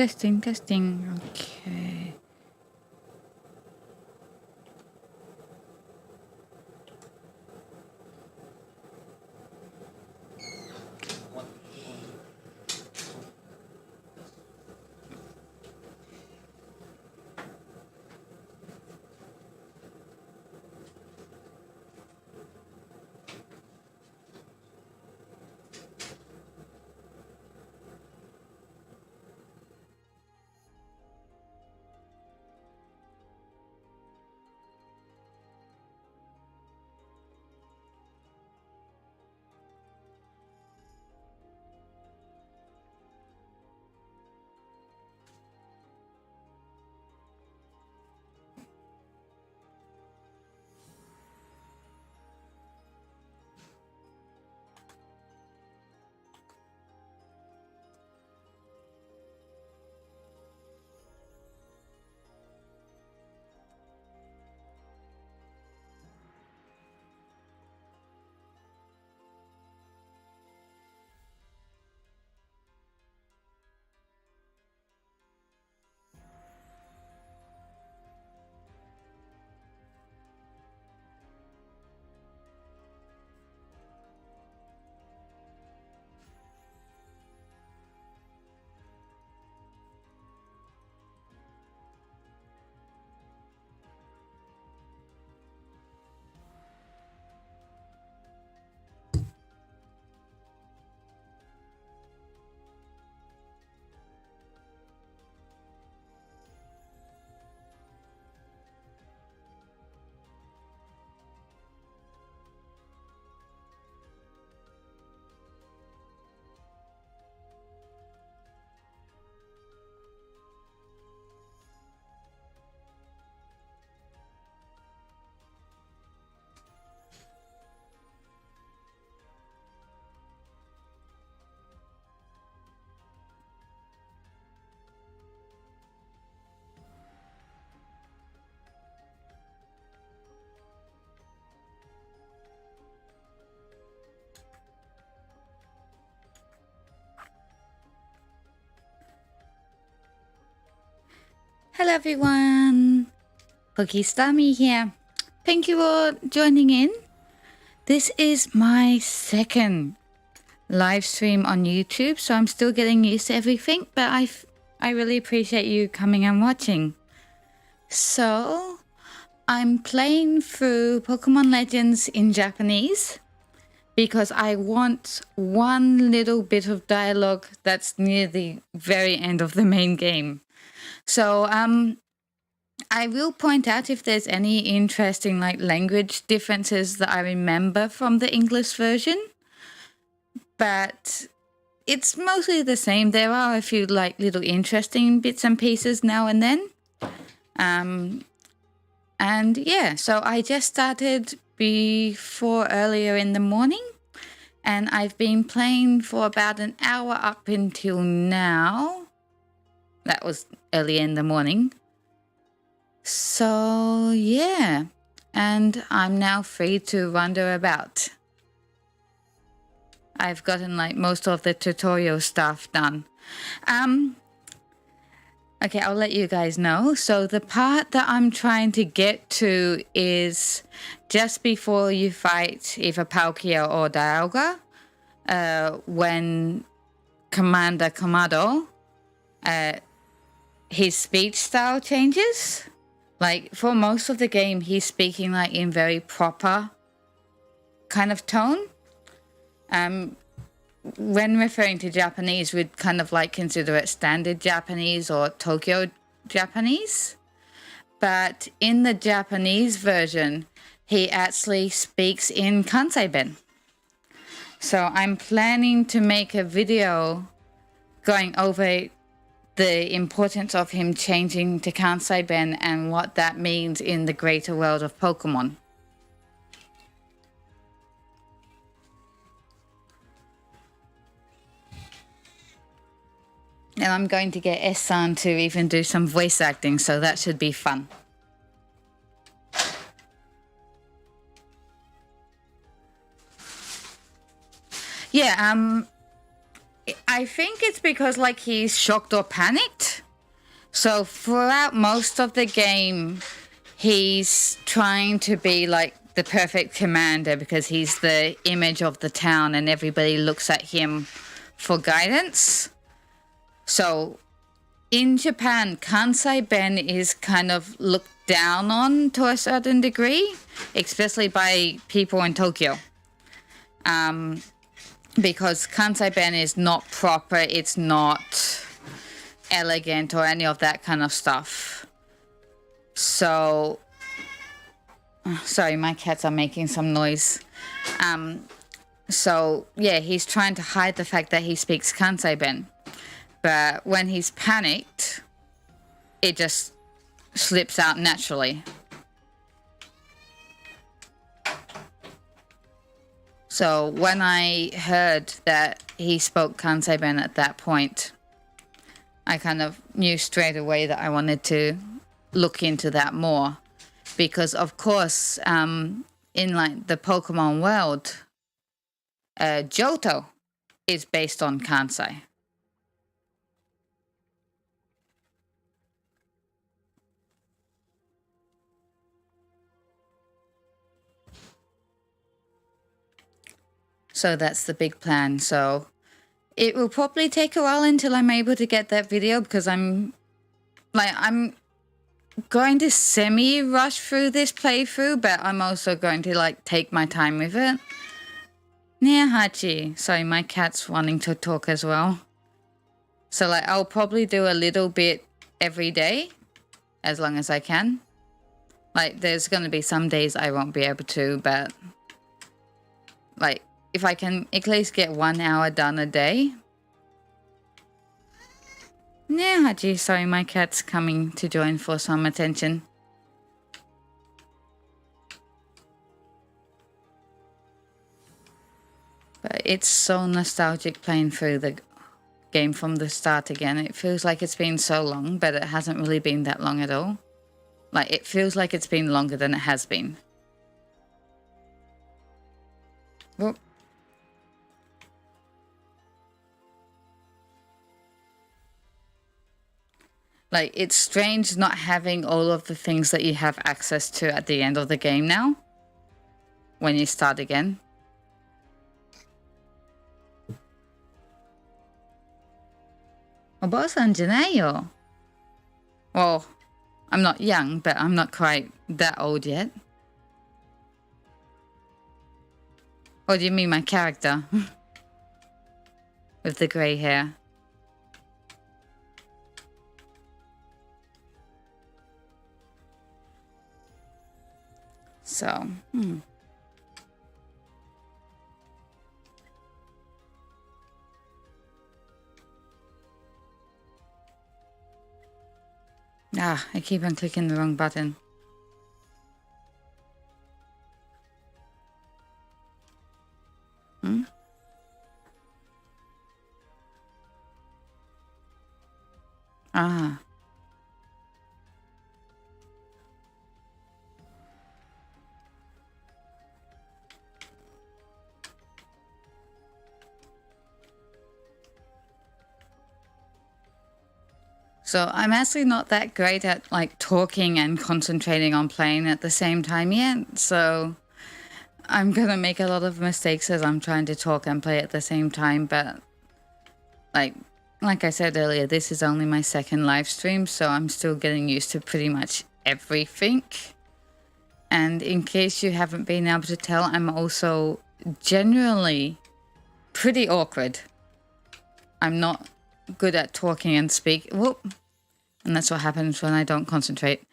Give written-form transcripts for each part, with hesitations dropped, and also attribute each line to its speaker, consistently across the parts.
Speaker 1: testing. Okay. Hello everyone, PokeSuutamie here. Thank you for joining in. This is my second live stream on YouTube, so I'm still getting used to everything, but I really appreciate you coming and watching. So, I'm playing through Pokemon Legends in Japanese because I want one little bit of dialogue that's near the very end of the main game. So, I will point out if there's any interesting language differences that I remember from the English version, but it's mostly the same. There are a few little interesting bits and pieces now and then. And yeah, so I just started earlier in the morning, and I've been playing for about an hour up until now. That was early in the morning. So yeah, and I'm now free to wander about. I've gotten most of the tutorial stuff done. Okay, I'll let you guys know. So the part that I'm trying to get to is just before you fight either Palkia or Dialga, when Commander Kamado, his speech style changes. For most of the game, he's speaking in very proper kind of tone. When referring to Japanese, we'd kind of consider it standard Japanese or Tokyo Japanese. But in the Japanese version, he actually speaks in Kansai-ben. So I'm planning to make a video going over the importance of him changing to Kansai-ben and what that means in the greater world of Pokemon. And I'm going to get S-san to even do some voice acting, so that should be fun. Yeah, I think it's because he's shocked or panicked. So throughout most of the game, he's trying to be like the perfect commander because he's the image of the town and everybody looks at him for guidance. So in Japan, Kansai Ben is kind of looked down on to a certain degree, especially by people in Tokyo. Because Kansai Ben is not proper, it's not elegant or any of that kind of stuff. So, sorry, my cats are making some noise. So, yeah, he's trying to hide the fact that he speaks Kansai Ben. But when he's panicked, it just slips out naturally. So when I heard that he spoke Kansai Ben at that point, I kind of knew straight away that I wanted to look into that more. Because, of course, in like the Pokemon world, Johto is based on Kansai. So that's the big plan. So it will probably take a while until I'm able to get that video because I'm going to semi-rush through this playthrough, but I'm also going to like take my time with it. Nia Hachi. Sorry, my cat's wanting to talk as well. So like I'll probably do a little bit every day as long as I can. Like there's going to be some days I won't be able to, but like if I can at least get 1 hour done a day. Yeah, Haji, sorry, my cat's coming to join for some attention. But it's so nostalgic playing through the game from the start again. It feels like it's been so long, but it hasn't really been that long at all. Like, it feels like it's been longer than it has been. Whoop. Like, it's strange not having all of the things that you have access to at the end of the game now. When you start again. Oba-san janai yo. Well, I'm not young, but I'm not quite that old yet. Or do you mean my character? With the grey hair. So, Ah, I keep on clicking the wrong button. Ah. So I'm actually not that great at like talking and concentrating on playing at the same time yet. So I'm gonna make a lot of mistakes as I'm trying to talk and play at the same time. But like I said earlier, this is only my second live stream, so I'm still getting used to pretty much everything. And in case you haven't been able to tell, I'm also generally pretty awkward. I'm not good at talking and speak. Whoop. And that's what happens when I don't concentrate.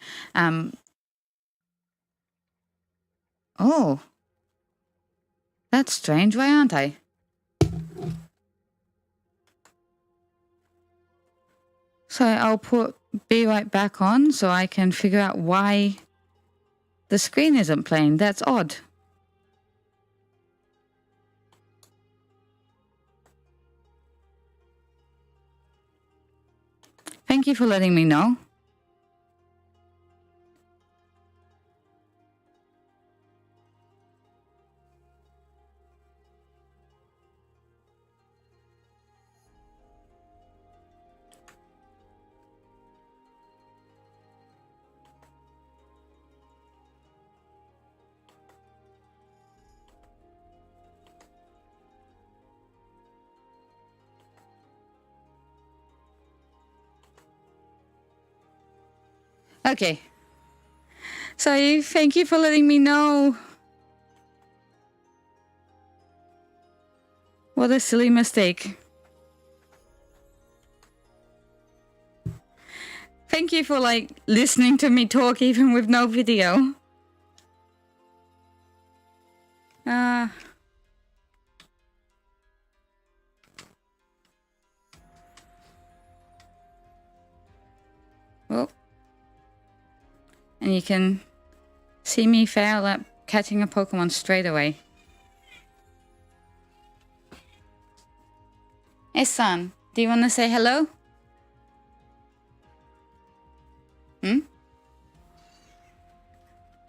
Speaker 1: Oh. That's strange. Why aren't I? So I'll put be right back on so I can figure out why the screen isn't playing. That's odd. Thank you for letting me know. Okay. So thank you for letting me know. What a silly mistake. Thank you for like listening to me talk even with no video. Oh. And you can see me fail at catching a Pokemon straight away. Hey, son, do you want to say hello?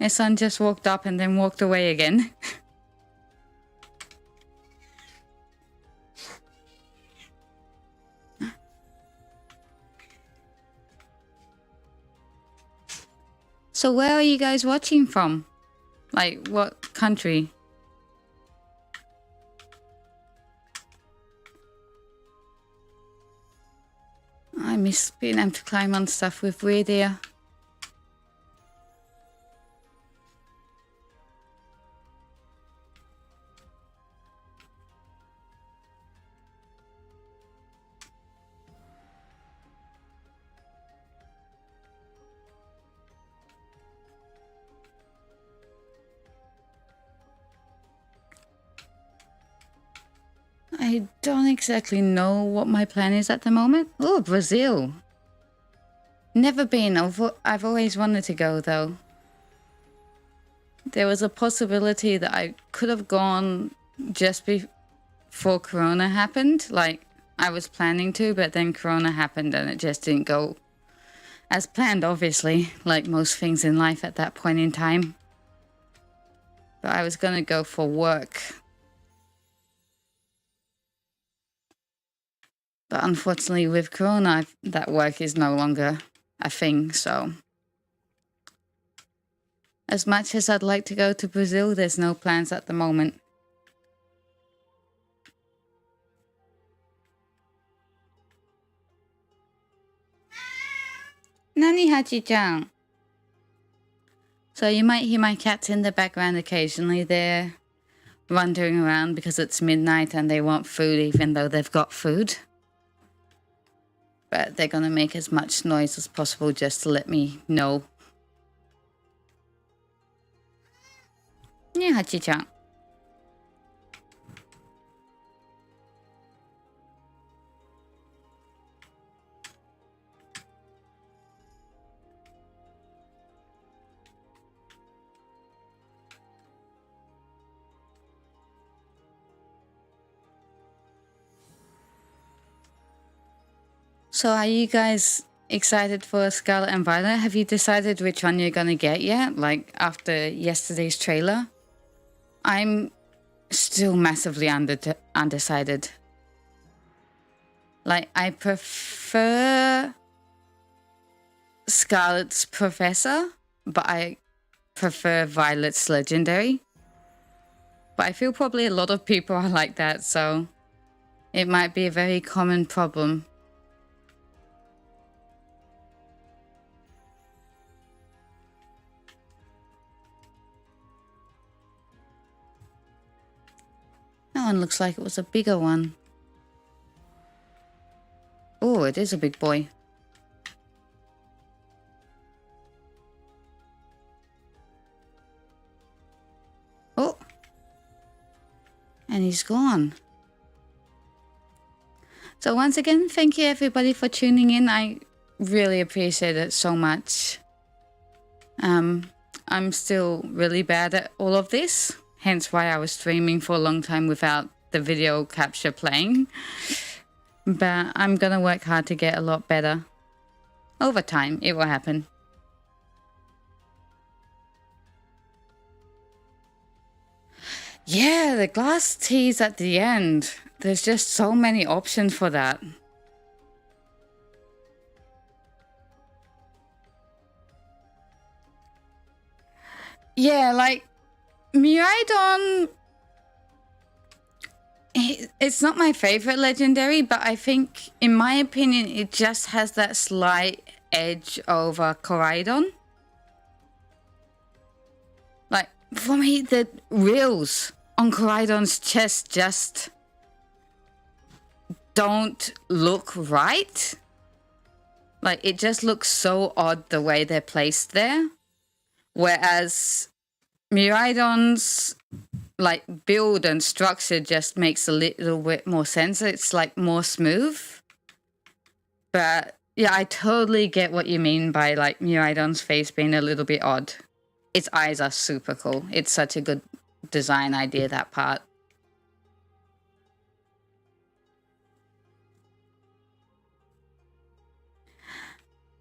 Speaker 1: My son just walked up and then walked away again. So where are you guys watching from? Like, what country? I miss being able to climb on stuff with weird ear. I don't exactly know what my plan is at the moment. Oh, Brazil. Never been. I've always wanted to go, though. There was a possibility that I could have gone just before Corona happened. Like, I was planning to, but then Corona happened and it just didn't go as planned, obviously, like most things in life at that point in time. But I was going to go for work. But unfortunately, with Corona, that work is no longer a thing, so... As much as I'd like to go to Brazil, there's no plans at the moment. Nani, Hachi-chan? So you might hear my cats in the background occasionally. They're wandering around because it's midnight and they want food even though they've got food. But they're going to make as much noise as possible just to let me know. Yeah, Hachi-chan. So are you guys excited for Scarlet and Violet? Have you decided which one you're gonna get yet? Like after yesterday's trailer? I'm still massively undecided. Like, I prefer Scarlet's Professor, but I prefer Violet's Legendary. But I feel probably a lot of people are like that, so it might be a very common problem. That one looks like it was a bigger one. Oh, it is a big boy. Oh. And he's gone. So once again, thank you everybody for tuning in. I really appreciate it so much. I'm still really bad at all of this. Hence why I was streaming for a long time without the video capture playing. But I'm gonna work hard to get a lot better. Over time, it will happen. Yeah, the glass teas at the end. There's just so many options for that. Yeah, like Miraidon, it's not my favorite legendary, but I think, in my opinion, it just has that slight edge over Koraidon. Like, for me, the reels on Koraidon's chest just don't look right. Like, it just looks so odd the way they're placed there. Whereas Miraidon's like build and structure just makes a little bit more sense. It's like more smooth. But yeah, I totally get what you mean by like Miraidon's face being a little bit odd. Its eyes are super cool. It's such a good design idea, that part.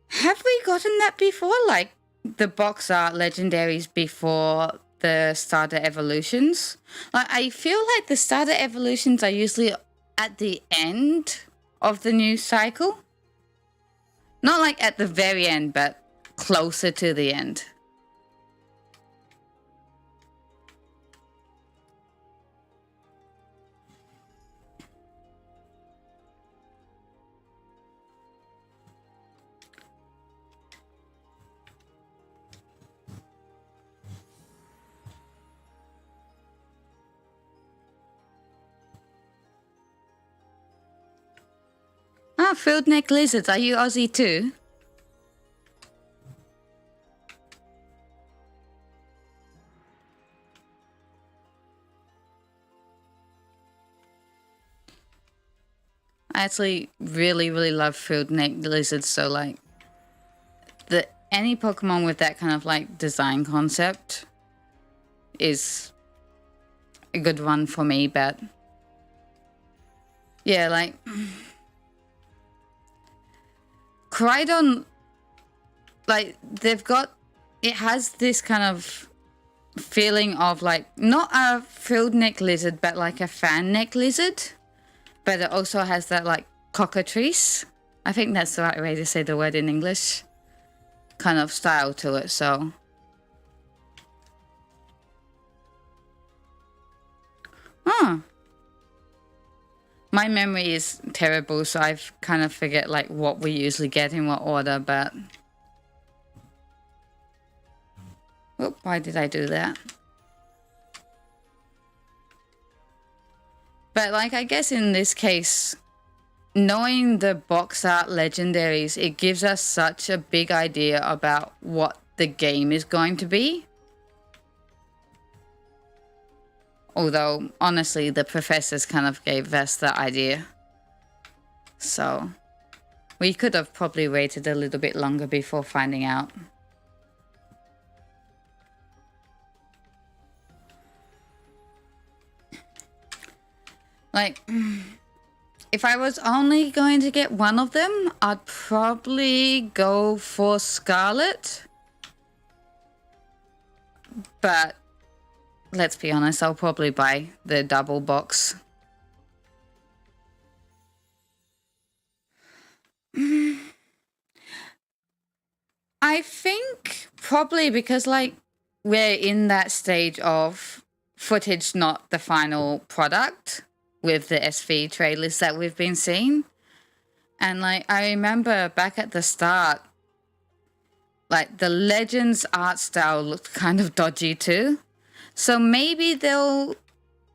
Speaker 1: Have we gotten that before? Like the box art legendaries before the starter evolutions? Like I feel like the starter evolutions are usually at the end of the new cycle. Not like at the very end, but closer to the end. Ah, field neck lizards. Are you Aussie too? I actually really love field neck lizards. So like, any Pokemon with that kind of like design concept is a good one for me. But yeah, like. Koraidon, like, it has this kind of feeling of, like, not a frilled neck lizard, but like a fan neck lizard. But it also has that, like, cockatrice. I think that's the right way to say the word in English. Kind of style to it, so. Huh. My memory is terrible, so I've kind of forget like what we usually get in what order, but... Oop, why did I do that? But like, I guess in this case, knowing the box art legendaries, it gives us such a big idea about what the game is going to be. Although, honestly, the professors kind of gave us the idea. So, we could have probably waited a little bit longer before finding out. Like, if I was only going to get one of them, I'd probably go for Scarlet. But... let's be honest, I'll probably buy the double box. I think probably because, like, we're in that stage of footage, not the final product, with the SV trailers that we've been seeing. And, like, I remember back at the start, like, the Legends art style looked kind of dodgy too. So maybe they'll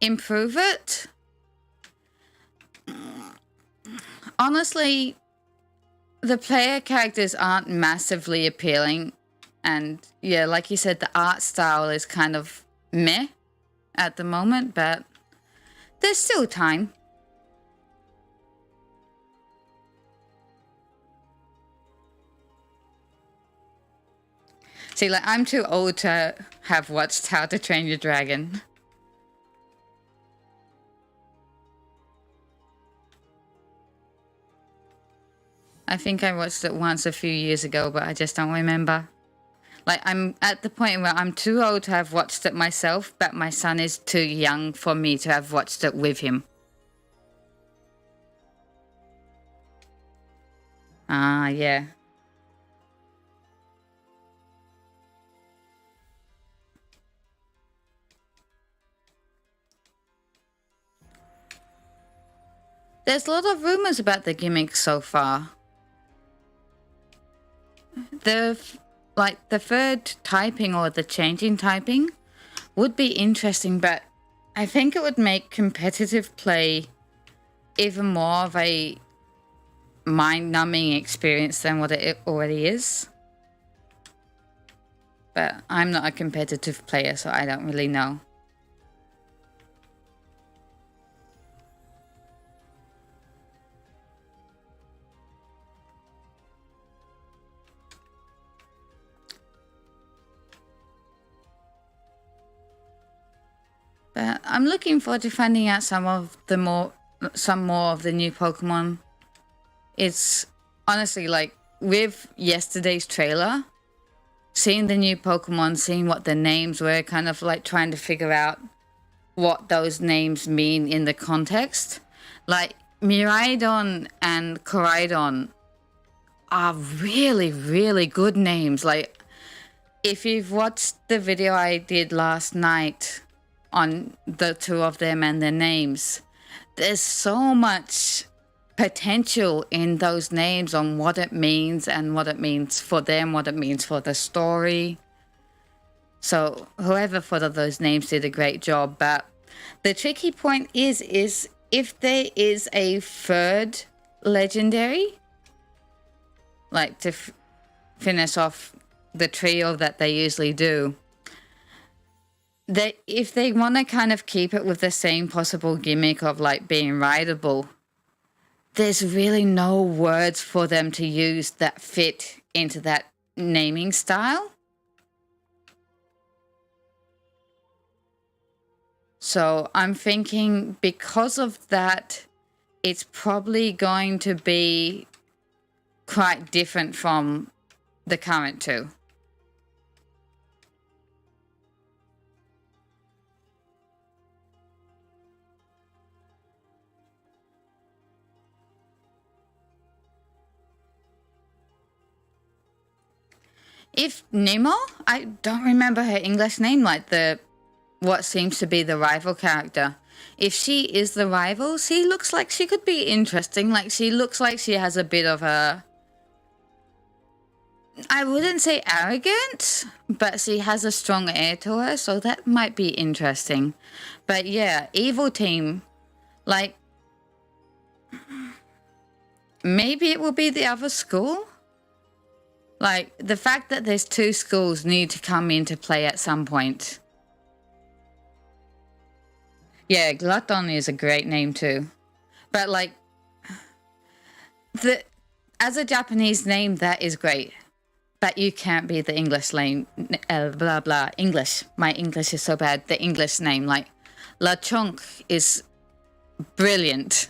Speaker 1: improve it. Honestly, the player characters aren't massively appealing. And yeah, like you said, the art style is kind of meh at the moment, but there's still time. See, like, I'm too old to have watched How to Train Your Dragon. I think I watched it once a few years ago, but I just don't remember. Like, I'm at the point where I'm too old to have watched it myself, but my son is too young for me to have watched it with him. Ah, yeah. There's a lot of rumors about the gimmick so far. the third typing or the changing typing would be interesting, but I think it would make competitive play even more of a mind-numbing experience than what it already is. But I'm not a competitive player, so I don't really know. But I'm looking forward to finding out some more of the new Pokemon. It's honestly like with yesterday's trailer, seeing the new Pokemon, seeing what the names were, kind of like trying to figure out what those names mean in the context. Like Miraidon and Koraidon are really, really good names. Like if you've watched the video I did last night on the two of them and their names, there's so much potential in those names on what it means and what it means for them, what it means for the story. So whoever thought of those names did a great job. But the tricky point is if there is a third legendary, like to finish off the trio that they usually do, that if they want to kind of keep it with the same possible gimmick of like being rideable, there's really no words for them to use that fit into that naming style. So I'm thinking because of that, it's probably going to be quite different from the current two. If Nemo, I don't remember her English name, like what seems to be the rival character. If she is the rival, she looks like she could be interesting. Like she looks like she has a bit of a, I wouldn't say arrogant, but she has a strong air to her, so that might be interesting. But yeah, Evil Team, like maybe it will be the other school. Like, the fact that there's two schools need to come into play at some point. Yeah, Glutton is a great name too. But like, as a Japanese name, that is great. But you can't be the English name, blah, blah, English. My English is so bad. The English name, like, Lechonk is brilliant.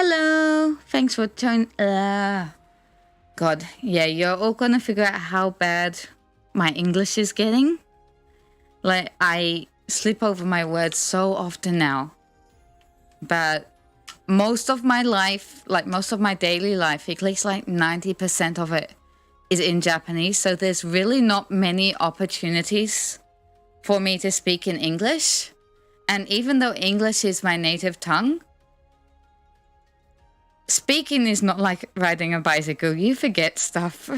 Speaker 1: Hello, thanks for joining. God, yeah, you're all gonna figure out how bad my English is getting. Like, I slip over my words so often now. But most of my life, like most of my daily life, at least like 90% of it is in Japanese. So there's really not many opportunities for me to speak in English. And even though English is my native tongue, speaking is not like riding a bicycle. You forget stuff.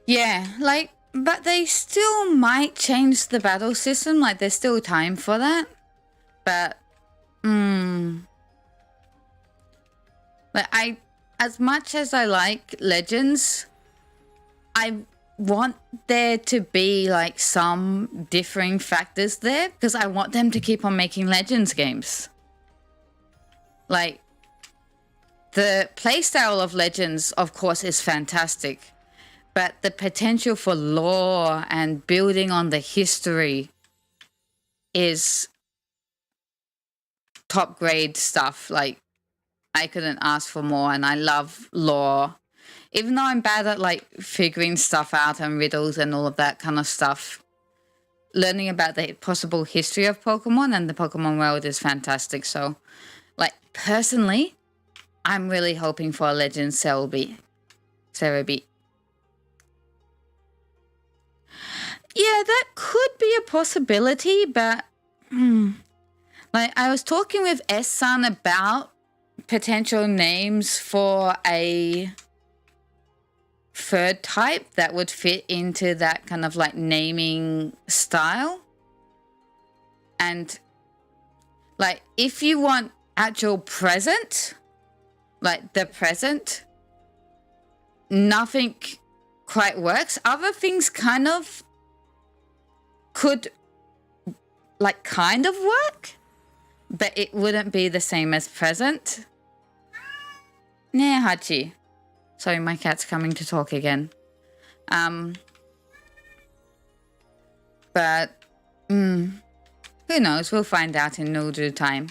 Speaker 1: Yeah, like, but they still might change the battle system. Like, there's still time for that. But, like, as much as I like Legends, I want there to be like some differing factors there because I want them to keep on making Legends games. Like, the playstyle of Legends, of course, is fantastic, but the potential for lore and building on the history is top grade stuff. Like, I couldn't ask for more, and I love lore. Even though I'm bad at like figuring stuff out and riddles and all of that kind of stuff, learning about the possible history of Pokemon, and the Pokemon world is fantastic. So, like, personally, I'm really hoping for a Legend Celebi. Yeah, that could be a possibility, but like, I was talking with S-san about potential names for a third type that would fit into that kind of like naming style. And like, if you want actual present, like the present, nothing quite works. Other things kind of could like kind of work, but it wouldn't be the same as present. Ne Hachi. Sorry, my cat's coming to talk again. But who knows? We'll find out in no due time.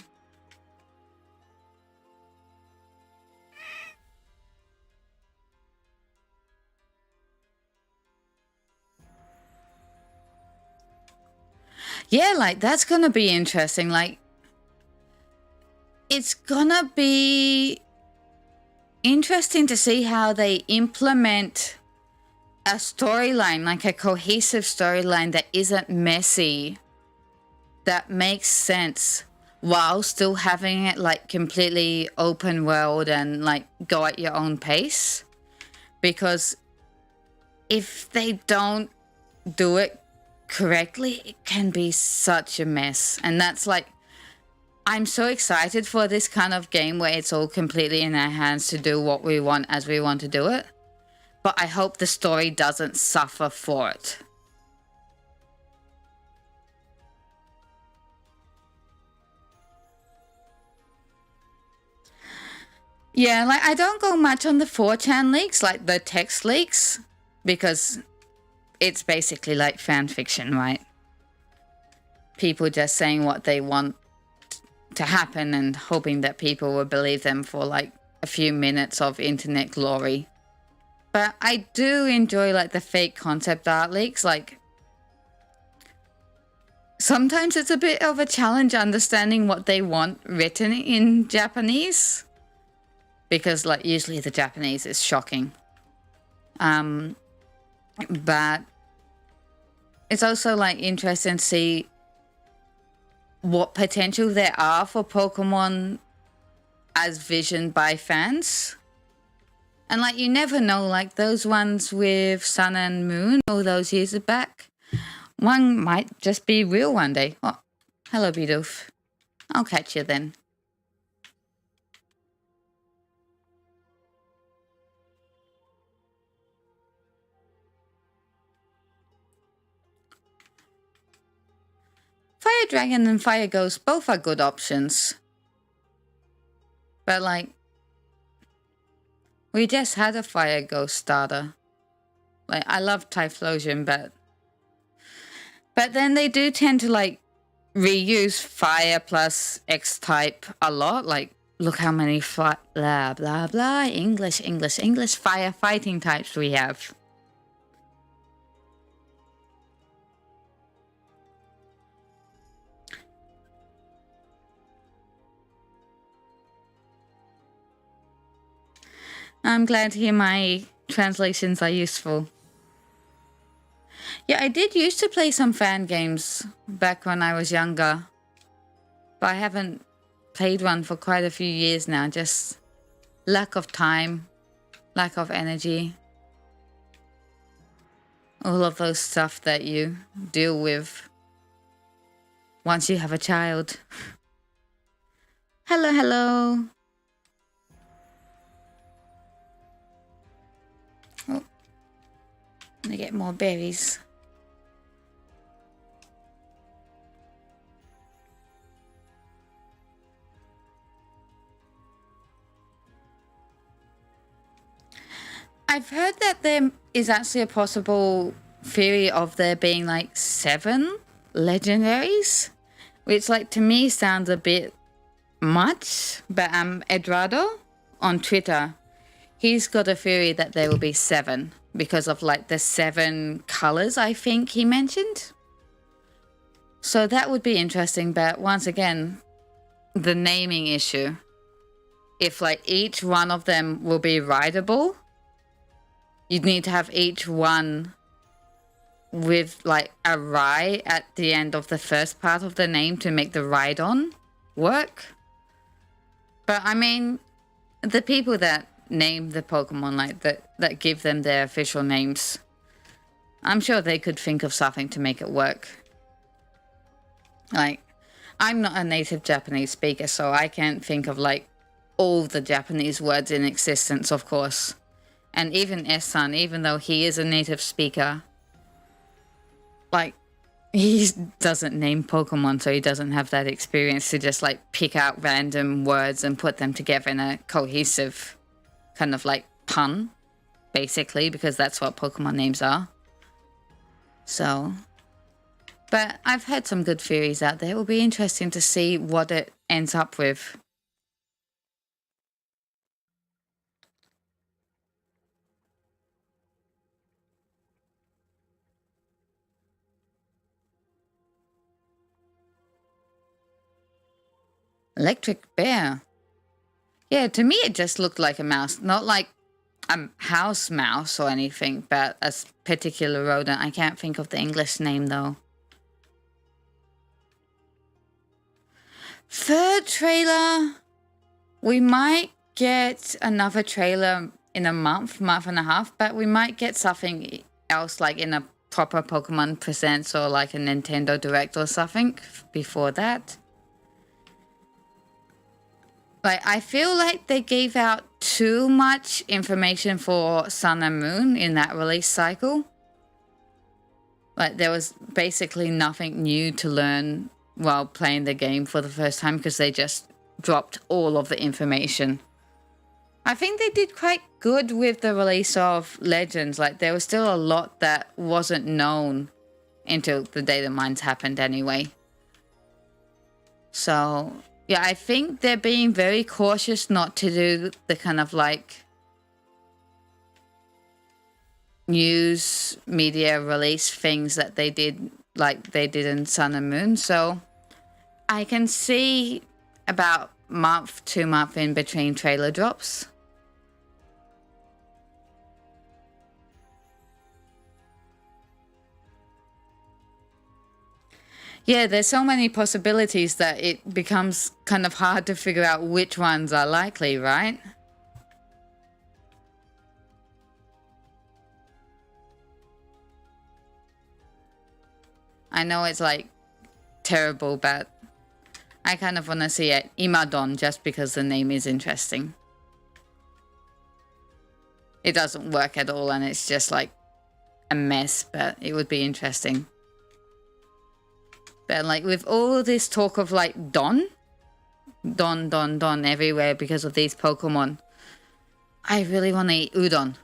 Speaker 1: Yeah, like, that's gonna be interesting. Like, it's gonna be interesting to see how they implement a storyline, like a cohesive storyline that isn't messy, that makes sense, while still having it like completely open world and like go at your own pace. Because if they don't do it correctly, it can be such a mess. And that's like, I'm so excited for this kind of game where it's all completely in our hands to do what we want as we want to do it. But I hope the story doesn't suffer for it. Yeah, like, I don't go much on the 4chan leaks, like the text leaks, because it's basically like fan fiction, right? People just saying what they want to happen and hoping that people will believe them for like a few minutes of internet glory. But I do enjoy like the fake concept art leaks. Like, sometimes it's a bit of a challenge understanding what they want written in Japanese, because like usually the Japanese is shocking. But it's also like interesting to see what potential there are for Pokemon as visioned by fans. And like, you never know, like those ones with Sun and Moon all those years back, one might just be real one day. Oh, hello Bidoof. I'll catch you then. Fire Dragon and Fire Ghost both are good options. But like, we just had a Fire Ghost starter. Like, I love Typhlosion, but then they do tend to like reuse Fire plus X-type a lot. Like, look how many blah blah blah English fire fighting types we have. I'm glad to hear my translations are useful. Yeah, I did used to play some fan games back when I was younger, but I haven't played one for quite a few years now. Just lack of time, lack of energy, all of those stuff that you deal with once you have a child. Hello, hello. Oh, let me get more berries. I've heard that there is actually a possible theory of there being like 7 legendaries, which like to me sounds a bit much, but Eduardo on Twitter, he's got a theory that there will be 7 because of like the 7 colors I think he mentioned. So that would be interesting, but once again, the naming issue. If like each one of them will be rideable, you'd need to have each one with like a ride at the end of the first part of the name to make the ride on work. But I mean, the people that name the Pokemon, like that give them their official names, I'm sure they could think of something to make it work. Like, I'm not a native Japanese speaker, so I can't think of like all the Japanese words in existence, of course. And even S-san, even though he is a native speaker, like, he doesn't name Pokemon, so he doesn't have that experience to just like pick out random words and put them together in a cohesive kind of like pun, basically, because that's what Pokemon names are. So, but I've heard some good theories out there. It will be interesting to see what it ends up with. Electric bear. Yeah, to me it just looked like a mouse, not like a house mouse or anything, but a particular rodent. I can't think of the English name though. Third trailer. We might get another trailer in a month and a half, but we might get something else like in a proper Pokemon Presents or like a Nintendo Direct or something before that. Like, I feel like they gave out too much information for Sun and Moon in that release cycle. Like, there was basically nothing new to learn while playing the game for the first time because they just dropped all of the information. I think they did quite good with the release of Legends. Like, there was still a lot that wasn't known until the Data Mines happened anyway. So, yeah, I think they're being very cautious not to do the kind of like news media release things that they did, like they did in Sun and Moon. So I can see about month, 2 months in between trailer drops. Yeah, there's so many possibilities that it becomes kind of hard to figure out which ones are likely, right? I know it's like terrible, but I kind of want to see it Imadon just because the name is interesting. It doesn't work at all and it's just like a mess, but it would be interesting. But like with all this talk of like Don everywhere because of these Pokemon, I really want to eat udon.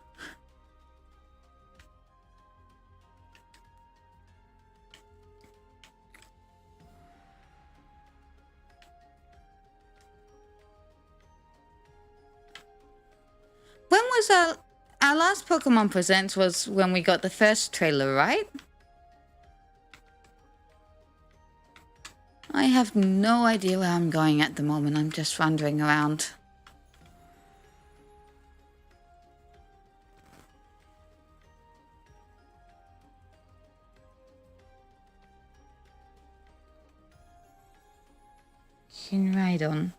Speaker 1: When was our last Pokemon Presents was when we got the first trailer, right? I have no idea where I'm going at the moment. I'm just wandering around. Shinraidon.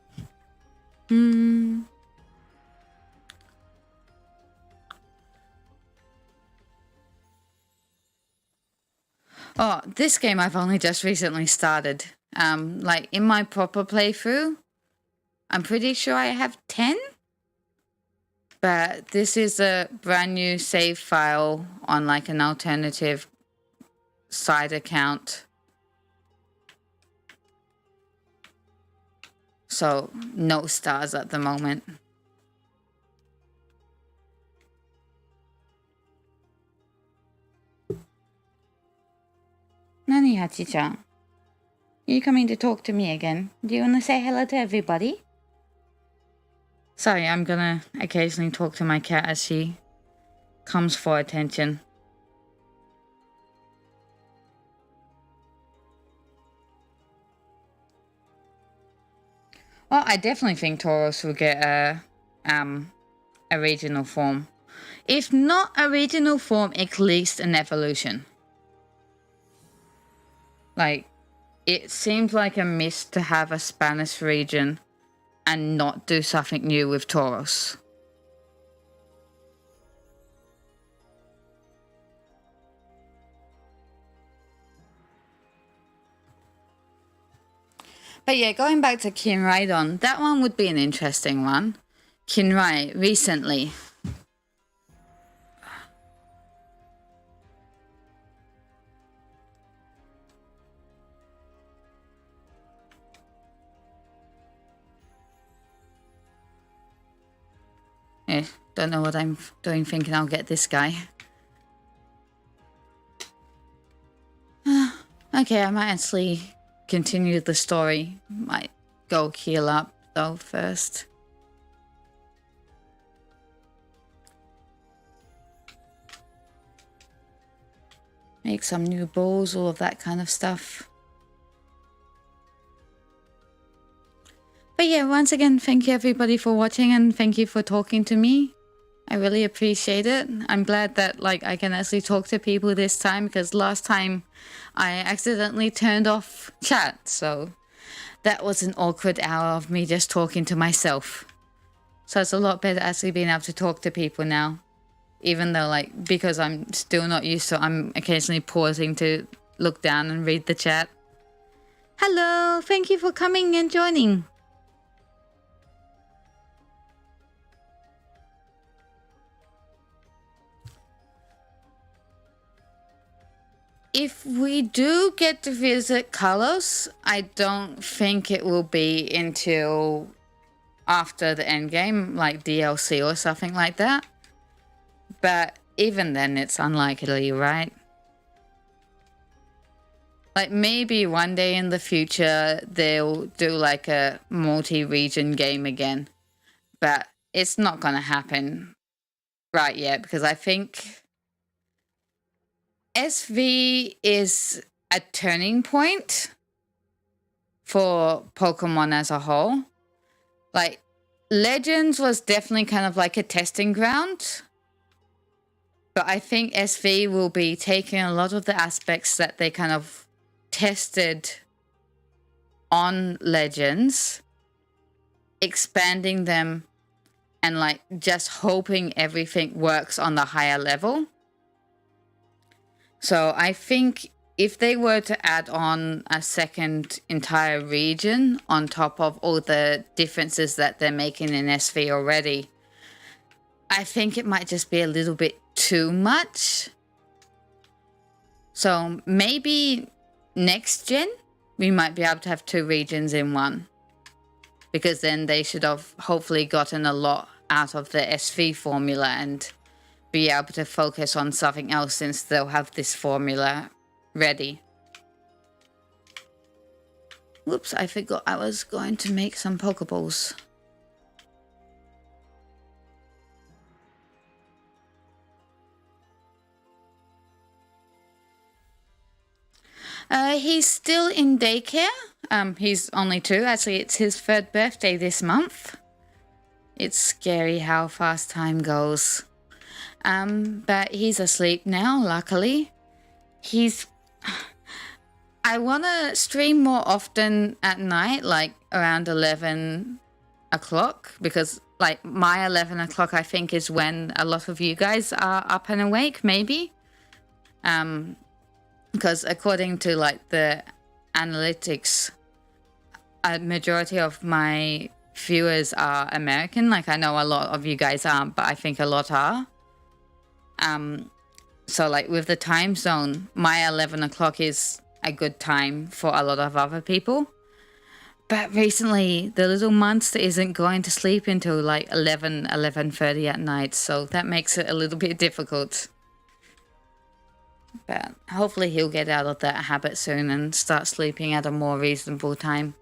Speaker 1: Oh, this game I've only just recently started. Like in my proper playthrough, I'm pretty sure I have 10. But this is a brand new save file on like an alternative side account. So no stars at the moment. Nani, Hachi-chan? You coming to talk to me again? Do you want to say hello to everybody? Sorry, I'm gonna occasionally talk to my cat as she comes for attention. Well, I definitely think Tauros will get a regional form. If not a regional form, at least an evolution. Like, it seems like a miss to have a Spanish region and not do something new with Tauros. But yeah, going back to Kinraidon, that one would be an interesting one. Kinrai, recently. Don't know what I'm doing, thinking I'll get this guy. Okay, I might actually continue the story. Might go heal up though first. Make some new balls, all of that kind of stuff. But yeah, once again, thank you everybody for watching and thank you for talking to me. I really appreciate it. I'm glad that I can actually talk to people this time, because last time I accidentally turned off chat, so that was an awkward hour of me just talking to myself. So it's a lot better actually being able to talk to people now, even though because I'm still not used to, I'm occasionally pausing to look down and read the chat. Hello, thank you for coming and joining. If we do get to visit Kalos, I don't think it will be until after the endgame, like DLC or something like that. But even then, it's unlikely, right? Like, maybe one day in the future, they'll do a multi-region game again. But it's not gonna happen right yet, because I think SV is a turning point for Pokemon as a whole. Legends was definitely kind of like a testing ground, but I think SV will be taking a lot of the aspects that they kind of tested on Legends, expanding them, and just hoping everything works on the higher level. So I think if they were to add on a second entire region on top of all the differences that they're making in SV already, I think it might just be a little bit too much. So maybe next gen, we might be able to have 2 regions in one, because then they should have hopefully gotten a lot out of the SV formula and be able to focus on something else, since they'll have this formula ready. Whoops, I forgot I was going to make some Pokeballs. He's still in daycare. He's only 2. Actually, it's his 3rd birthday this month. It's scary how fast time goes. But he's asleep now, luckily. I want to stream more often at night, around 11 o'clock, because my 11 o'clock, I think, is when a lot of you guys are up and awake, maybe. Because according to the analytics, a majority of my viewers are American. I know a lot of you guys aren't, but I think a lot are. So with the time zone, my 11 o'clock is a good time for a lot of other people. But recently, the little monster isn't going to sleep until 11:30 at night, so that makes it a little bit difficult. But hopefully he'll get out of that habit soon and start sleeping at a more reasonable time.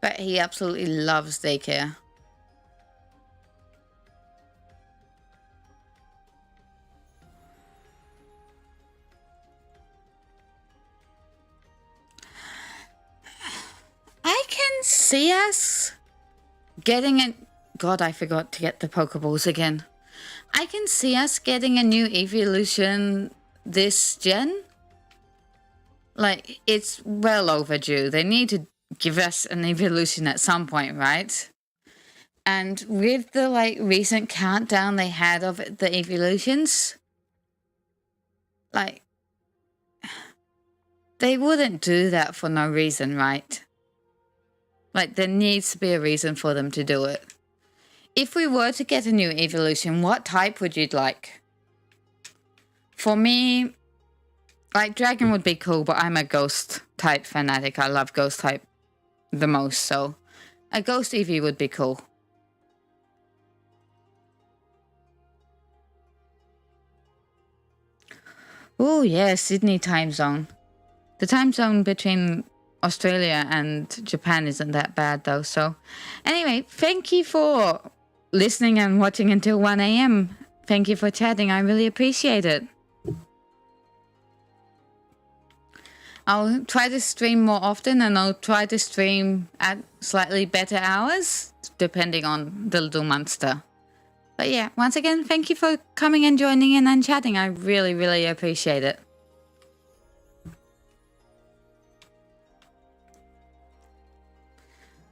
Speaker 1: But he absolutely loves daycare. see us getting it. God, I forgot to get the Pokeballs again. I can see us getting a new evolution this gen. Like, it's well overdue. They need to give us an evolution at some point, right? And with the like recent countdown they had of the evolutions, like, they wouldn't do that for no reason, right? Like, there needs to be a reason for them to do it. If we were to get a new evolution, what type would you like? For me, like, dragon would be cool, but I'm a ghost type fanatic. I love ghost type the most, so a ghost Eevee would be cool. Oh yeah, Sydney time zone. The time zone between Australia and Japan isn't that bad though. So anyway, thank you for listening and watching until 1 a.m. Thank you for chatting. I really appreciate it. I'll try to stream more often, and I'll try to stream at slightly better hours, depending on the little monster. But yeah, once again, thank you for coming and joining in and chatting. I really, really appreciate it.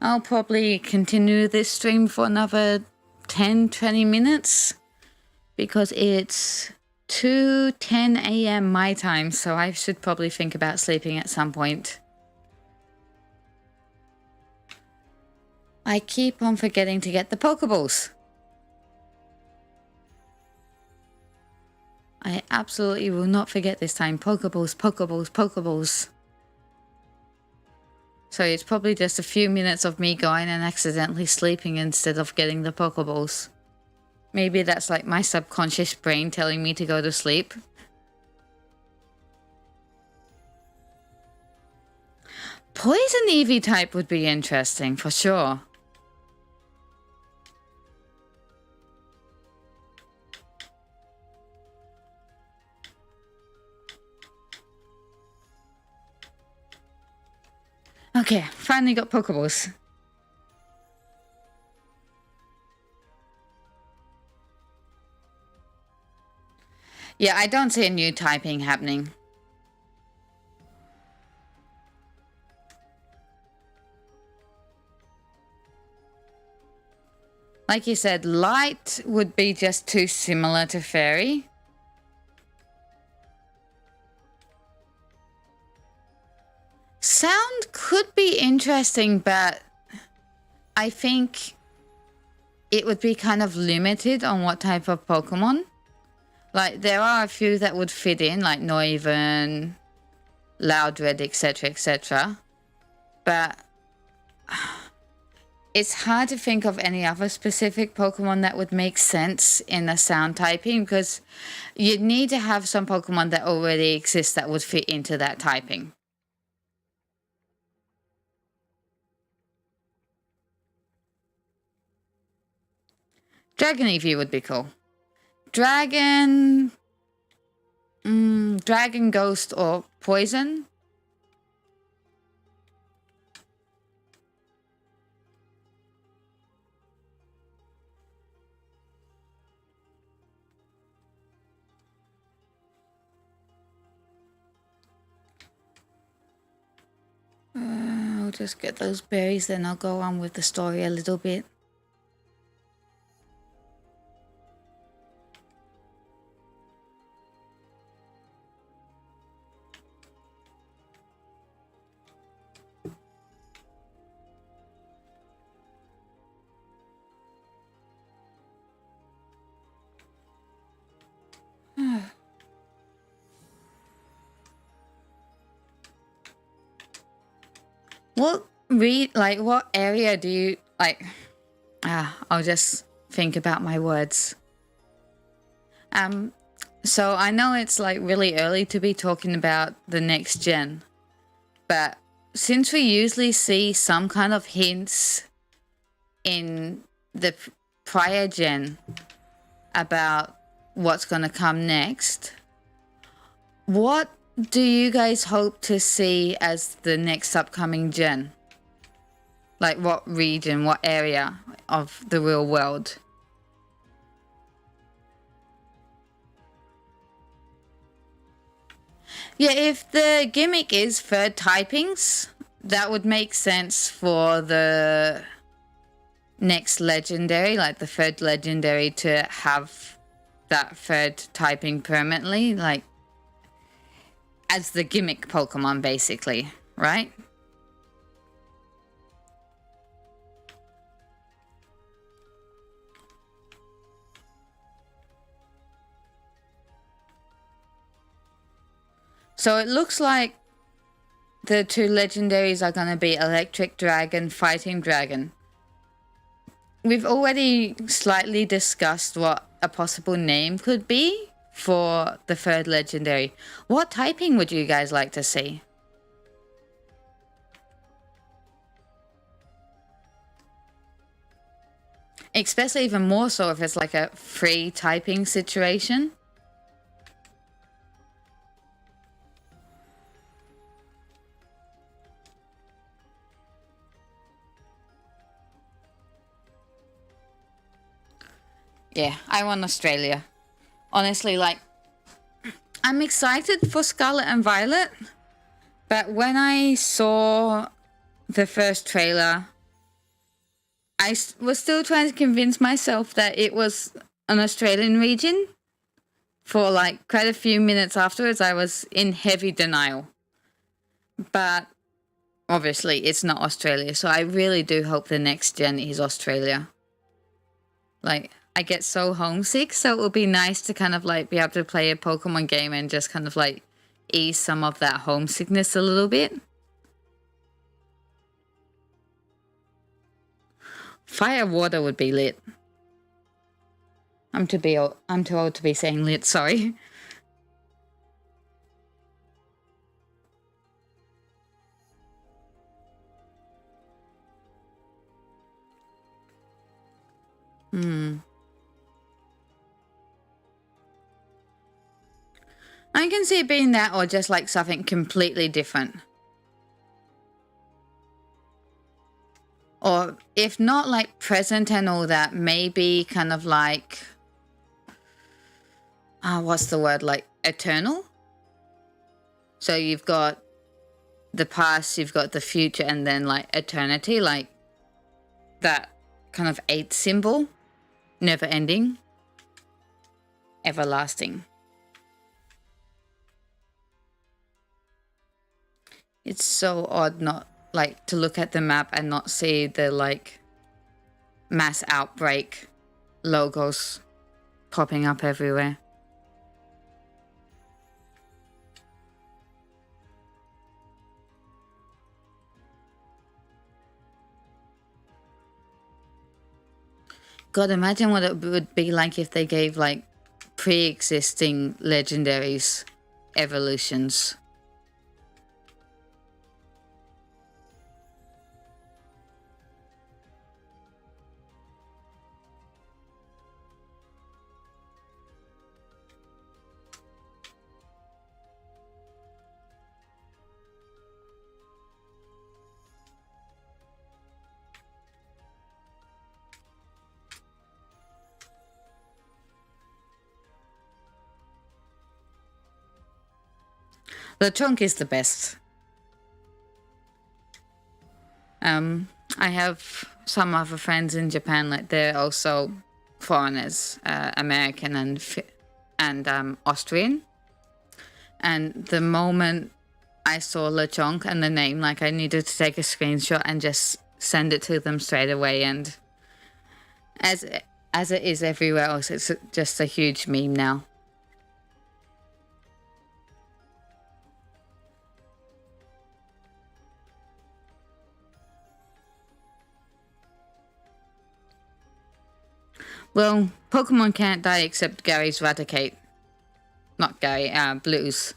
Speaker 1: I'll probably continue this stream for another 10-20 minutes because it's 2:10 a.m. my time, so I should probably think about sleeping at some point. I keep on forgetting to get the Pokeballs. I absolutely will not forget this time. Pokeballs, Pokeballs, Pokeballs. So it's probably just a few minutes of me going and accidentally sleeping instead of getting the Pokeballs. Maybe that's like my subconscious brain telling me to go to sleep. Poison Eevee type would be interesting for sure. Okay, finally got Pokeballs. Yeah, I don't see a new typing happening. Like you said, light would be just too similar to fairy. Sound could be interesting, but I think it would be kind of limited on what type of Pokemon. Like, there are a few that would fit in, like Noivern, Loudred, etc., etc. But it's hard to think of any other specific Pokemon that would make sense in the sound typing, because you'd need to have some Pokemon that already exist that would fit into that typing. Dragon Eevee would be cool. Dragon... Dragon, Ghost, or Poison? I'll just get those berries, then I'll go on with the story a little bit. What area do you like? I'll just think about my words. So I know it's like really early to be talking about the next gen, but since we usually see some kind of hints in the prior gen about what's going to come next, what do you guys hope to see as the next upcoming gen? Like what region, what area of the real world? Yeah, if the gimmick is third typings, that would make sense for the next legendary, like the third legendary, to have that third typing permanently, like as the gimmick Pokemon, basically, right? So it looks like the two legendaries are going to be Electric Dragon, Fighting Dragon. We've already slightly discussed what a possible name could be for the third legendary. What typing would you guys like to see? Especially even more so if it's like a free typing situation. Yeah, I want Australia. Honestly, like, I'm excited for Scarlet and Violet, but when I saw the first trailer, I was still trying to convince myself that it was an Australian region. For like quite a few minutes afterwards, I was in heavy denial. But obviously, it's not Australia, so I really do hope the next gen is Australia. Like, I get so homesick, so it would be nice to kind of like be able to play a Pokemon game and just kind of like ease some of that homesickness a little bit. Fire water would be lit. I'm too old to be saying lit, sorry. I can see it being that or just like something completely different. Or if not like present and all that, maybe kind of like, what's the word, like eternal? So you've got the past, you've got the future, and then like eternity, like that kind of 8 symbol, never ending, everlasting. It's so odd not like to look at the map and not see the like mass outbreak logos popping up everywhere. God, imagine what it would be like if they gave like pre-existing legendaries evolutions. The trunk is the best. I have some other friends in Japan, like they're also foreigners, American and Austrian. And the moment I saw Lechonk and the name, like I needed to take a screenshot and just send it to them straight away. And as it is everywhere else, it's just a huge meme now. Well, Pokemon can't die except Gary's Raticate. Not Gary, Blues.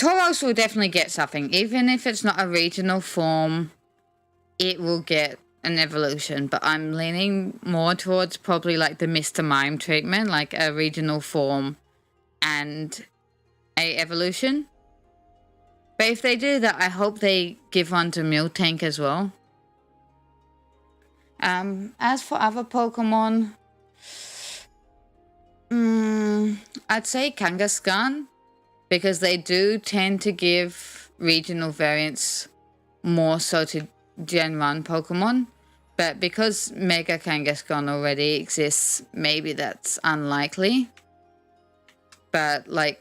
Speaker 1: Tauros will definitely get something. Even if it's not a regional form, it will get an evolution. But I'm leaning more towards probably like the Mr. Mime treatment, like a regional form and a evolution. But if they do that, I hope they give one to Miltank as well. As for other Pokemon, I'd say Kangaskhan, because they do tend to give regional variants more so to Gen 1 Pokemon. But because Mega Kangaskhan already exists, maybe that's unlikely. But like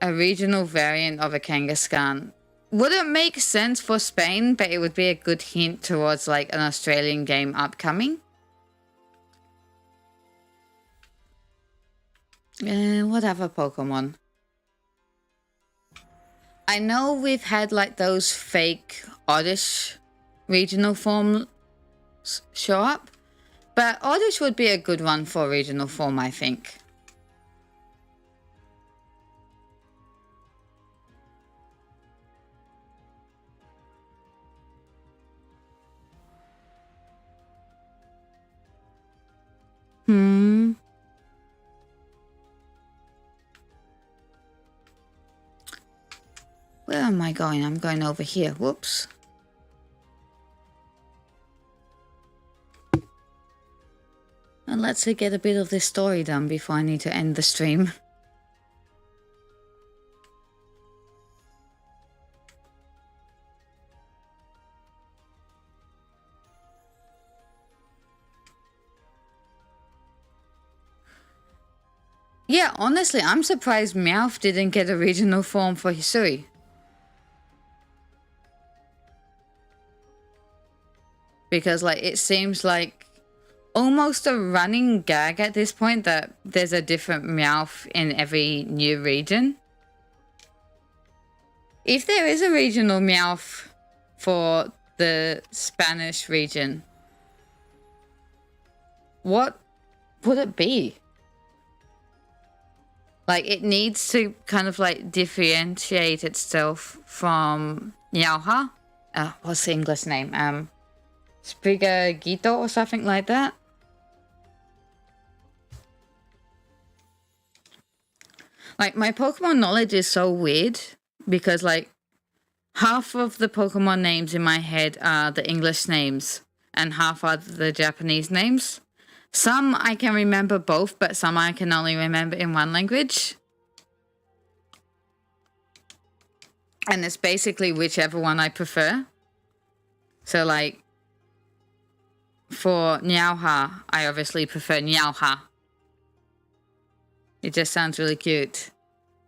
Speaker 1: a regional variant of a Kangaskhan wouldn't make sense for Spain, but it would be a good hint towards like an Australian game upcoming. What other Pokemon? I know we've had like those fake Oddish regional forms show up, but Oddish would be a good one for regional form, I think. Where am I going? I'm going over here. Whoops. And let's get a bit of this story done before I need to end the stream. Yeah, honestly, I'm surprised Meowth didn't get a regional form for Hisui. Because like it seems like almost a running gag at this point that there's a different Meowth in every new region. If there is a regional Meowth for the Spanish region, what would it be? Like it needs to kind of like differentiate itself from Nyauha. What's the English name? Sprigagito or something like that. Like my Pokemon knowledge is so weird because like half of the Pokemon names in my head are the English names and half are the Japanese names. Some I can remember both, but some I can only remember in one language. And it's basically whichever one I prefer. So like for Nyauha, I obviously prefer Nyauha. It just sounds really cute.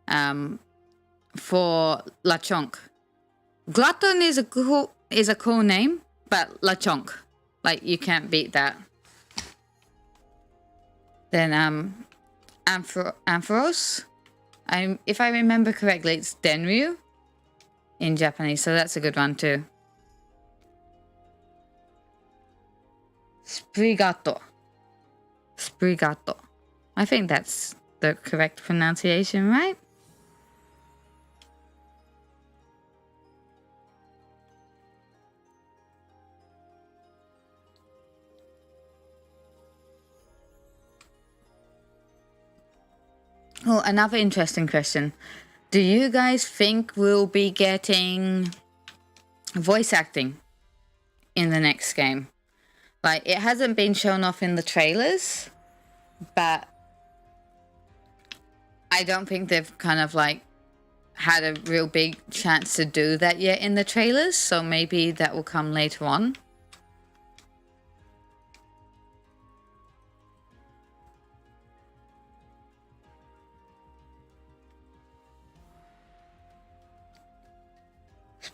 Speaker 1: For Lechonk, Glutton is a cool name, but Lechonk, like you can't beat that. Then Ampharos, if I remember correctly, it's Denryu in Japanese, so that's a good one too. Sprigato. I think that's the correct pronunciation, right? Oh, another interesting question. Do you guys think we'll be getting voice acting in the next game? Like, it hasn't been shown off in the trailers, but I don't think they've kind of like had a real big chance to do that yet in the trailers, so maybe that will come later on.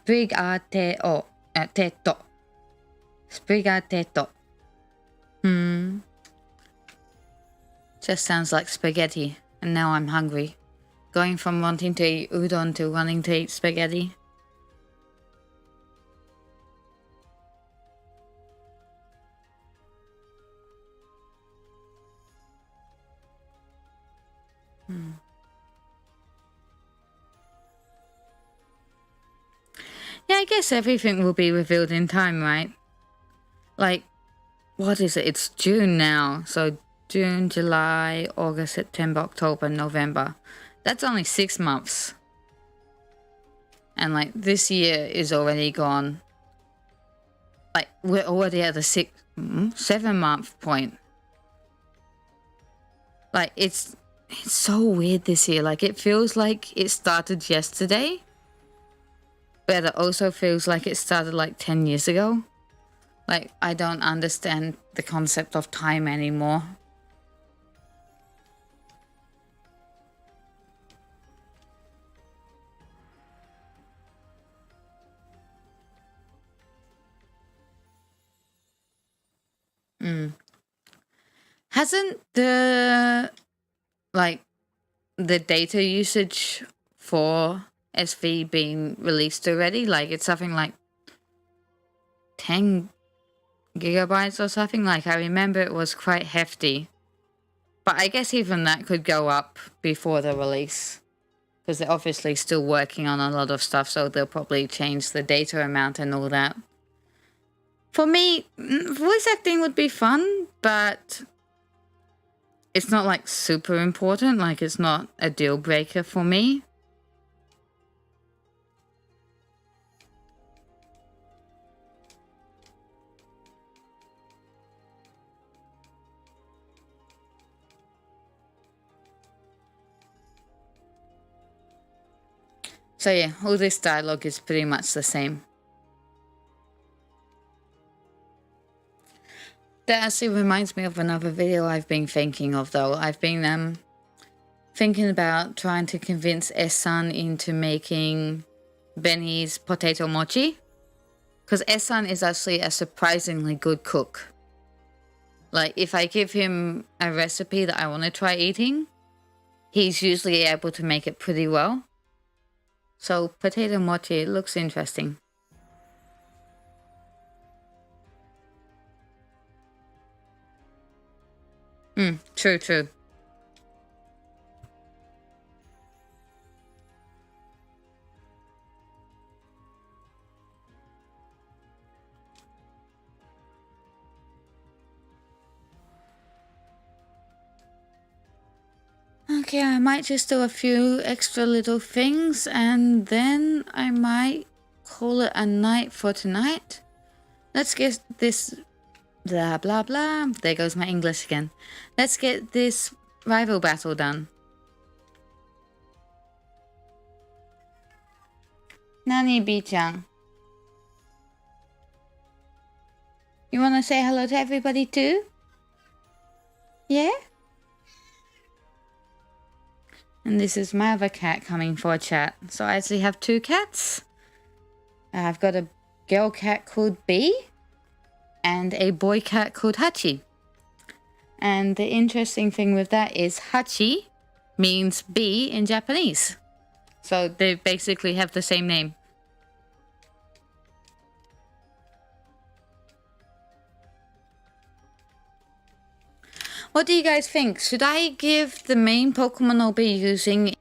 Speaker 1: Sprigateto. Sprigateto. Just sounds like spaghetti, and now I'm hungry. Going from wanting to eat udon to wanting to eat spaghetti. I guess everything will be revealed in time, right? Like, what is it? It's June now. So June, July, August, September, October, November. That's only 6 months. And like this year is already gone. Like we're already at the 7 month point. Like it's so weird this year. Like it feels like it started yesterday. But it also feels like it started like 10 years ago. Like I don't understand the concept of time anymore. Hasn't the the data usage for SV been released already? Like it's something like 10 gigabytes or something. Like I remember it was quite hefty. But I guess even that could go up before the release. Because they're obviously still working on a lot of stuff, so they'll probably change the data amount and all that. For me, voice acting would be fun, but it's not like super important. Like it's not a deal breaker for me. So yeah, all this dialogue is pretty much the same. That actually reminds me of another video I've been thinking of though. I've been thinking about trying to convince S-san into making Benny's potato mochi. Because S-san is actually a surprisingly good cook. Like if I give him a recipe that I want to try eating, he's usually able to make it pretty well. So potato mochi looks interesting. True. Okay, I might just do a few extra little things and then I might call it a night for tonight. Let's get this blah blah blah. There goes my English again. Let's get this rival battle done. Nani B-chan? You want to say hello to everybody too? Yeah? And this is my other cat coming for a chat. So I actually have 2 cats. I've got a girl cat called B and a boy cat called Hachi. And the interesting thing with that is Hachi means bee in Japanese. So they basically have the same name. What do you guys think? Should I give the main Pokemon I'll be using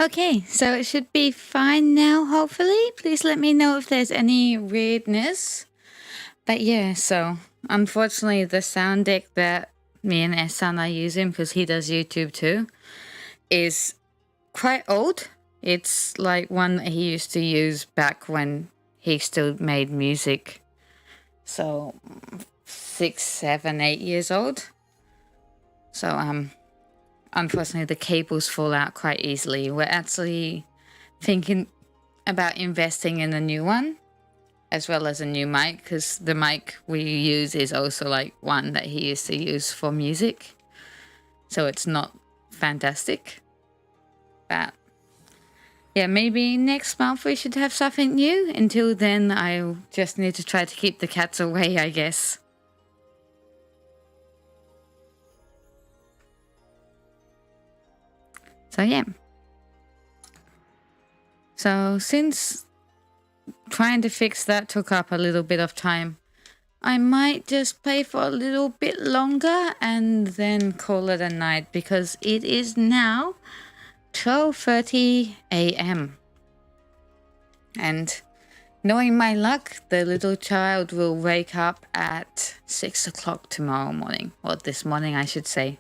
Speaker 1: Okay, so it should be fine now, hopefully. Please let me know if there's any weirdness. But yeah, so unfortunately the sound deck that me and Ehsan are using, because he does YouTube too, is quite old. It's like one that he used to use back when he still made music. So 6, 7, 8 years old. So unfortunately the cables fall out quite easily. We're actually thinking about investing in a new one, as well as a new mic, because the mic we use is also like one that he used to use for music. So it's not fantastic. But yeah, maybe next month we should have something new. Until then, I just need to try to keep the cats away, I guess. So yeah. So since trying to fix that took up a little bit of time, I might just play for a little bit longer and then call it a night, because it is now 12:30 a.m. And knowing my luck, the little child will wake up at 6 o'clock tomorrow morning. Well, this morning, I should say.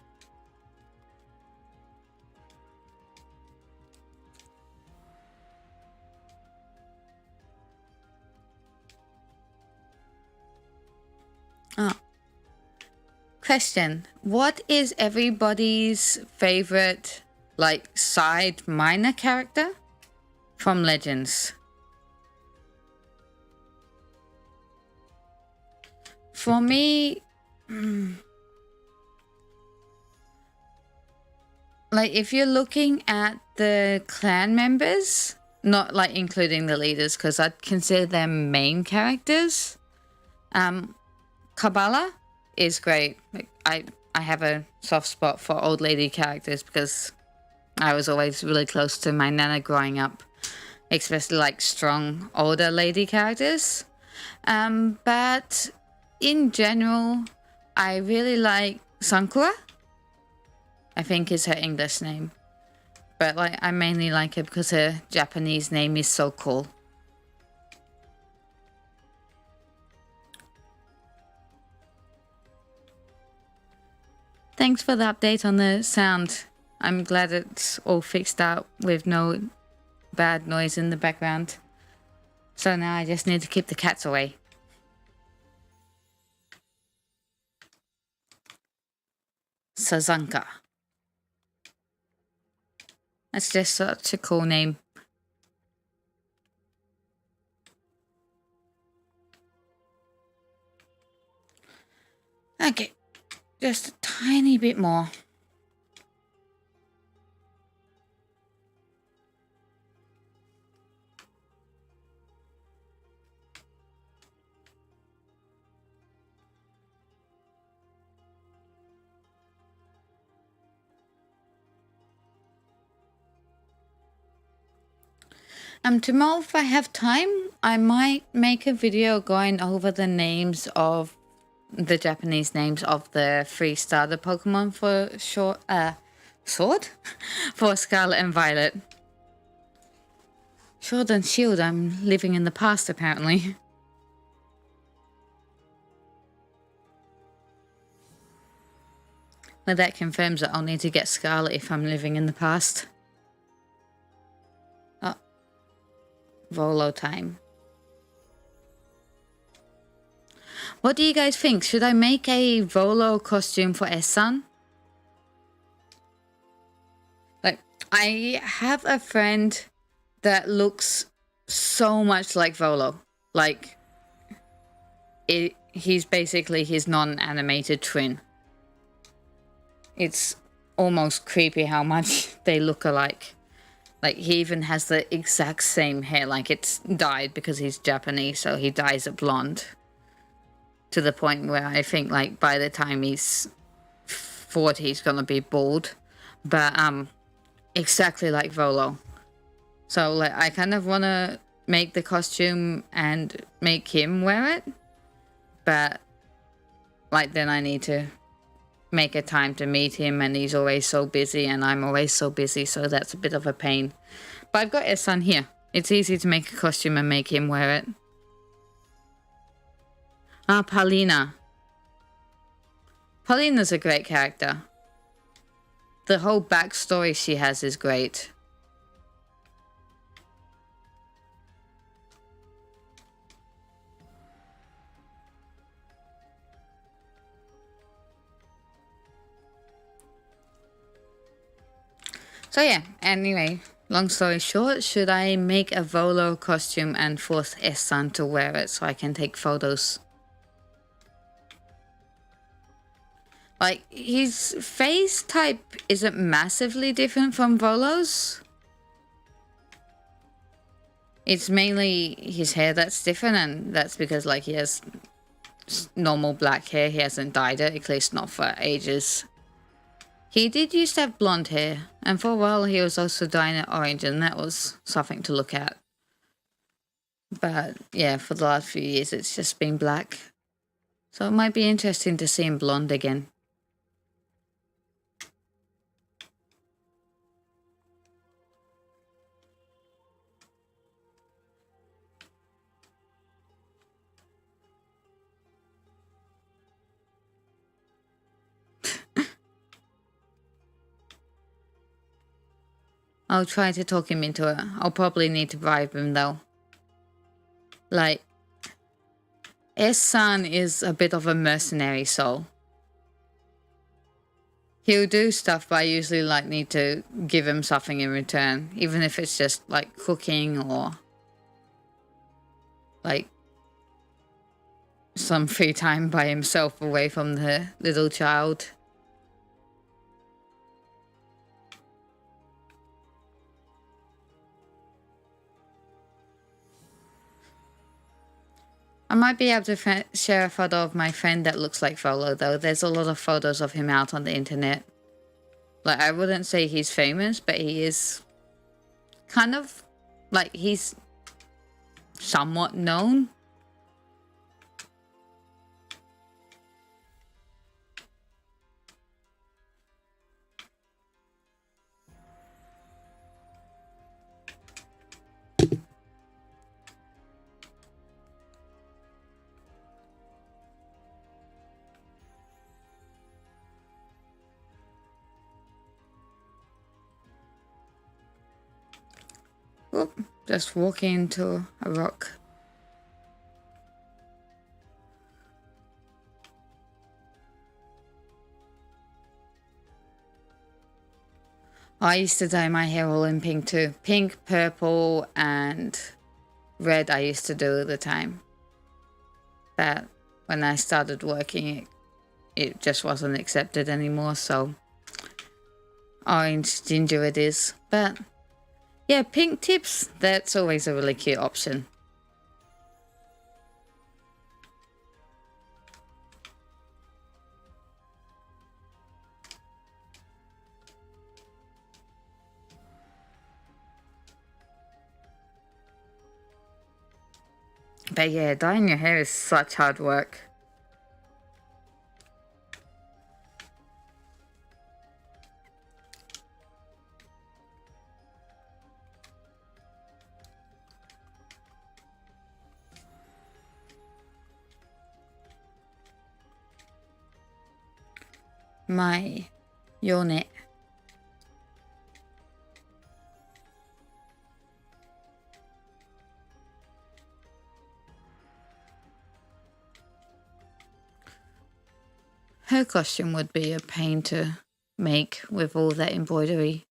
Speaker 1: Oh. Question. What is everybody's favorite, like, side minor character from Legends? For me, like, if you're looking at the clan members, not like including the leaders, because I'd consider them main characters, Kabbalah is great. Like, I have a soft spot for old lady characters because I was always really close to my nana growing up, especially like strong older lady characters. But in general, I really like Sankura. I think is her English name. But like, I mainly like her because her Japanese name is so cool. Thanks for the update on the sound. I'm glad it's all fixed out with no bad noise in the background. So now I just need to keep the cats away. Sazanka. That's just such a cool name. Okay, just a tiny bit more. Tomorrow, if I have time, I might make a video going over the names of the Japanese names of the 3 starter Pokemon for Sword? For Scarlet and Violet. Sword and Shield, I'm living in the past apparently. Well, that confirms that I'll need to get Scarlet if I'm living in the past. Oh. Volo time. What do you guys think? Should I make a Volo costume for Ehsan? Like, I have a friend that looks so much like Volo. Like, he's basically his non-animated twin. It's almost creepy how much they look alike. Like, he even has the exact same hair. Like, it's dyed because he's Japanese, so he dyes it blonde. To the point where I think, like, by the time he's 40, he's gonna be bald. But, exactly like Volo. So, like, I kind of want to make the costume and make him wear it. But, like, then I need to make a time to meet him, and he's always so busy and I'm always so busy, so that's a bit of a pain. But I've got his son here. It's easy to make a costume and make him wear it. Ah, Paulina. Paulina's a great character. The whole backstory she has is great. So yeah, anyway, long story short, should I make a Volo costume and force S-san to wear it so I can take photos? Like, his face type isn't massively different from Volo's. It's mainly his hair that's different, and that's because, like, he has normal black hair. He hasn't dyed it, at least not for ages. He did used to have blonde hair, and for a while he was also dyeing it orange, and that was something to look at. But yeah, for the last few years it's just been black. So it might be interesting to see him blonde again. I'll try to talk him into it. I'll probably need to bribe him though. Like, S-san is a bit of a mercenary soul. He'll do stuff, but I usually like need to give him something in return, even if it's just like cooking or like some free time by himself away from the little child. I might be able to share a photo of my friend that looks like Volo though. There's a lot of photos of him out on the internet. Like, I wouldn't say he's famous, but he is kind of, like, he's somewhat known. Whoop, just walking into a rock. I used to dye my hair all in pink too. Pink, purple, and red I used to do all the time. But when I started working, it just wasn't accepted anymore, so orange ginger it is. But yeah, pink tips, that's always a really cute option. But yeah, dyeing your hair is such hard work. My Yone. Her costume would be a pain to make with all that embroidery.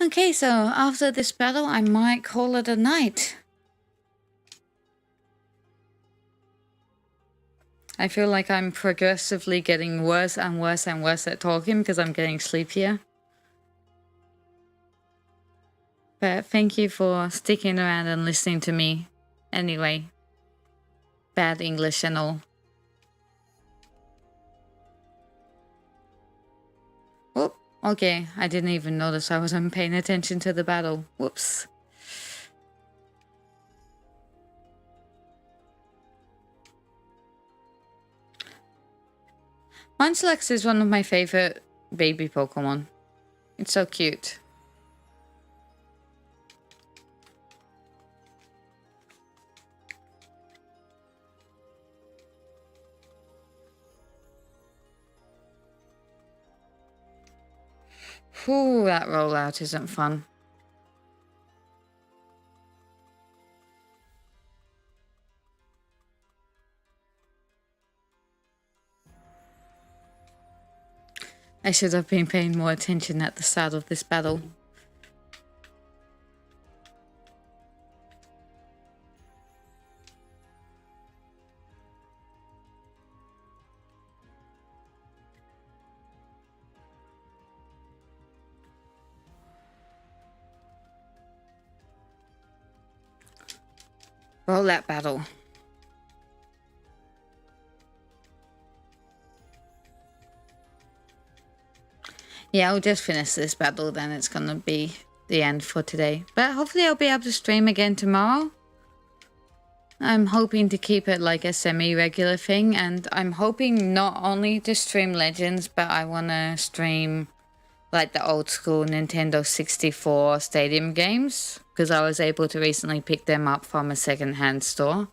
Speaker 1: Okay, so after this battle, I might call it a night. I feel like I'm progressively getting worse and worse and worse at talking because I'm getting sleepier. But thank you for sticking around and listening to me. Anyway, bad English and all. Okay, I didn't even notice I wasn't paying attention to the battle. Whoops. Munchlax is one of my favorite baby Pokemon. It's so cute. Whew, that rollout isn't fun. I should have been paying more attention at the start of this battle. Roll that battle. Yeah, I'll just finish this battle, then it's gonna be the end for today. But hopefully I'll be able to stream again tomorrow. I'm hoping to keep it like a semi-regular thing, and I'm hoping not only to stream Legends, but I wanna stream like the old school Nintendo 64 Stadium games, because I was able to recently pick them up from a second-hand store.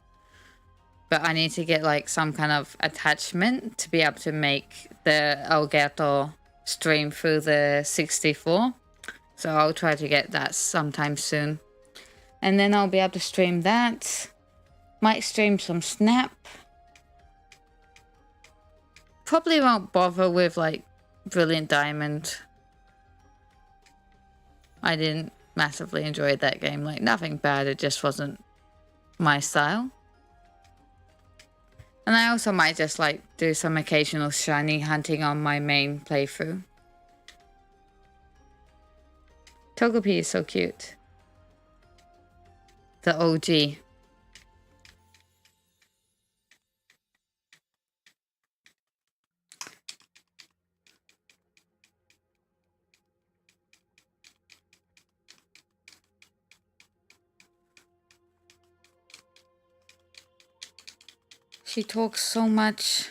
Speaker 1: But I need to get like some kind of attachment to be able to make the Elgato stream through the 64. So I'll try to get that sometime soon. And then I'll be able to stream that. Might stream some Snap. Probably won't bother with like Brilliant Diamond. I didn't massively enjoy that game. Like nothing bad, it just wasn't my style. And I also might just like do some occasional shiny hunting on my main playthrough. Togepi is so cute. The OG. She talks so much.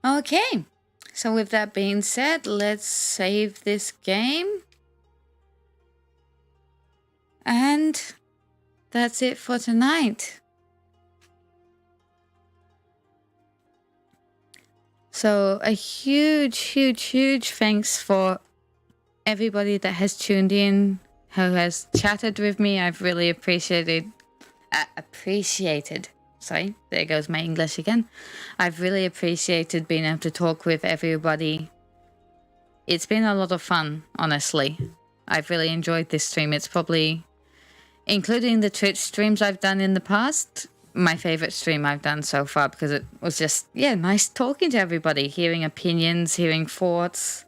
Speaker 1: Okay, so with that being said, let's save this game. And that's it for tonight. So a huge thanks for everybody that has tuned in, who has chatted with me. I've really appreciated. Sorry, there goes my English again. I've really appreciated being able to talk with everybody. It's been a lot of fun, honestly. I've really enjoyed this stream. It's probably, including the Twitch streams I've done in the past, my favorite stream I've done so far, because it was just, yeah, nice talking to everybody, hearing opinions, hearing thoughts,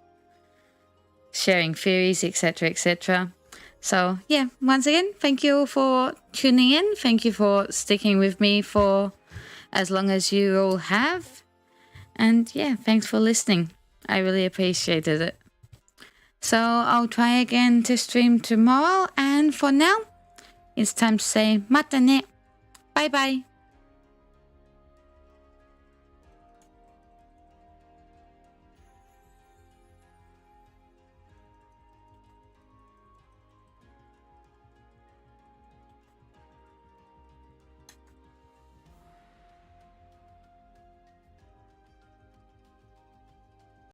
Speaker 1: sharing theories, etc., etc. So yeah, once again, thank you for tuning in. Thank you for sticking with me for as long as you all have. And yeah, thanks for listening. I really appreciated it. So I'll try again to stream tomorrow. And for now, it's time to say mata ne. Bye bye.